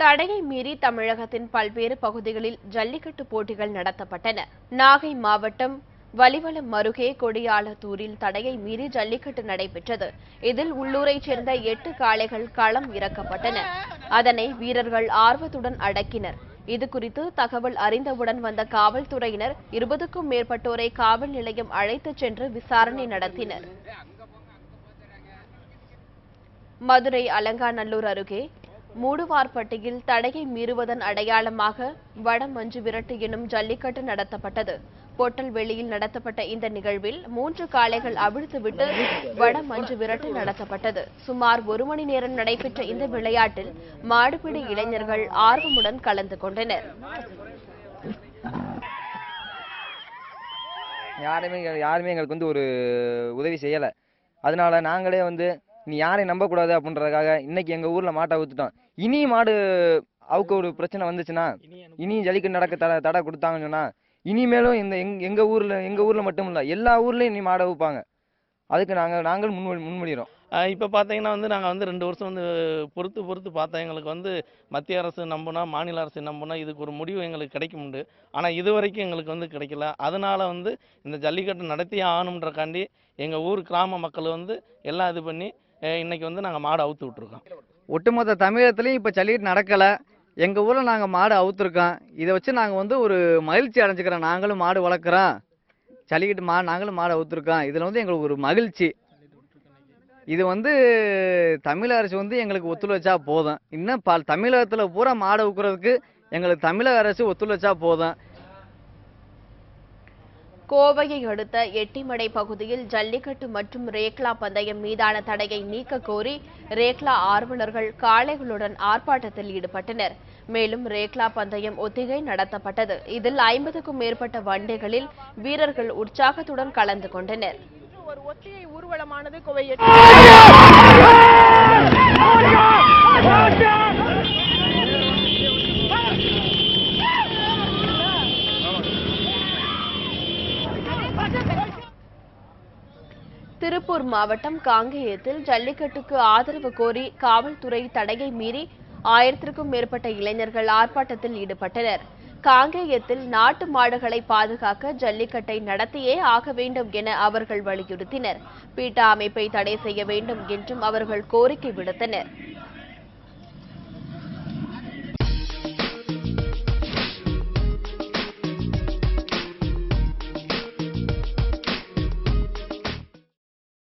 தடையை மீறி தமிழகத்தின் பல்வேறு பகுதிகளில் ஜல்லிக்கட்டு போட்டிகள் நடத்தப்பட்டன. நாகை மாவட்டம் வலிவலம் அருகே கொடியாளத்தூரில் தடையை மீறி ஜல்லிக்கட்டு நடைபெற்றது. இதில் உள்ளூரைச் சேர்ந்த 8 காளைகள் களம் இறக்கப்பட்டன. அதனை வீரர்கள் ஆர்வத்துடன் அடக்கினர். இதுகுறித்து தகவல் அறிந்தவுடன் வந்த காவல்துறையினர் 20க்கும் மேற்பட்டோரை காவல் நிலையம் அழைத்துச் சென்று விசாரணை நடத்தினர். மதுரை அலங்காநல்லூர் அருகே மூடுவார்பட்டியில் தடையை மீறுவதன் அடையாளமாக வட மஞ்சு விரட்டு எனும் ஜல்லிக்கட்டு நடத்தப்பட்டது. பொட்டல்வெளியில் நடத்தப்பட்ட இந்த நிகழ்வில் 3 காளைகள் அவிழ்த்துவிட்டு வட மஞ்சு விரட்டு நடத்தப்பட்டது. சுமார் 1 மணி நேரம் நடைபெற்ற இந்த விளையாட்டில் மாடுபிடி இளைஞர்கள் ஆர்வமுடன் கலந்து கொண்டனர். யாருமே எங்களுக்கு ஒரு உதவி செய்யல. அதனால நாங்களே நீ யாரையும் நம்பக்கூடாது அப்படின்றதுக்காக இன்னைக்கு எங்க ஊர்ல மாட்டை அவுத்துட்டோம். இனி மாடு அவுக்க ஒரு பிரச்சனை வந்துச்சுன்னா, இனியும் ஜல்லிக்கட்டு நடக்க தடை கொடுத்தாங்கன்னு சொன்னா, இனிமேலும் எங்க ஊர்ல மட்டும் இல்ல, எல்லா ஊர்லயும் இனி மாடை அவுப்பாங்க. அதுக்கு நாங்கள் முன்மொழிகிறோம். இப்போ பார்த்தீங்கன்னா நாங்கள் 2 வருஷம் பொறுத்து பார்த்தா எங்களுக்கு மத்திய அரசு நம்பினா, மாநில அரசு நம்பினா இதுக்கு ஒரு முடிவு எங்களுக்கு கிடைக்கும் உண்டு. ஆனால் இது வரைக்கும் எங்களுக்கு கிடைக்கல. அதனால இந்த ஜல்லிக்கட்டு நடத்தியே ஆகணுன்றக்காண்டி எங்கள் ஊர் கிராம மக்கள் எல்லாம் இது பண்ணி இன்னைக்கு நாங்கள் மாடு அவுத்து விட்டுருக்கோம். ஒட்டுமொத்த தமிழகத்துலையும் இப்போ ஜல்லிக்கட்டு நடக்கலை. எங்கள் ஊரில் நாங்கள் மாடு அவுத்துருக்கோம். இதை வச்சு நாங்கள் ஒரு மகிழ்ச்சி அடைஞ்சிக்கிறோம். நாங்களும் மாடு வளர்க்குறோம், ஜல்லிக்கட்டு நாங்களும் மாடு அவுத்துருக்கோம். இதில் எங்களுக்கு ஒரு மகிழ்ச்சி. இது தமிழக அரசு எங்களுக்கு ஒத்துழைச்சா போதும். இன்னும் தமிழகத்தில் பூரா மாடு அவுக்கிறதுக்கு எங்களுக்கு தமிழக அரசு ஒத்துழைச்சா போதும். கோவையை அடுத்த எட்டிமடை பகுதியில் ஜல்லிக்கட்டு மற்றும் ரேக்லா பந்தயம் மீதான தடையை நீக்க கோரி ரேக்லா ஆர்வலர்கள் காளைகளுடன் ஆர்ப்பாட்டத்தில் ஈடுபட்டனர். மேலும் ரேக்லா பந்தயம் ஒத்திகை நடத்தப்பட்டது. இதில் 50க்கும் மேற்பட்ட வண்டிகளில் வீரர்கள் உற்சாகத்துடன் கலந்து கொண்டனர். ஒரு ஒத்திகை ஊர்வலமானது கோவை திருப்பூர் மாவட்டம் காங்கேயத்தில் ஜல்லிக்கட்டுக்கு ஆதரவு கோரி காவல்துறை தடையை மீறி 1000க்கும் மேற்பட்ட இளைஞர்கள் ஆர்ப்பாட்டத்தில் ஈடுபட்டனர். காங்கேயத்தில் நாட்டு மாடுகளை பாதுகாக்க ஜல்லிக்கட்டை நடத்தியே ஆக வேண்டும் என அவர்கள் வலியுறுத்தினர். பீட்டா அமைப்பை தடை செய்ய வேண்டும் என்றும் அவர்கள் கோரிக்கை விடுத்தனர்.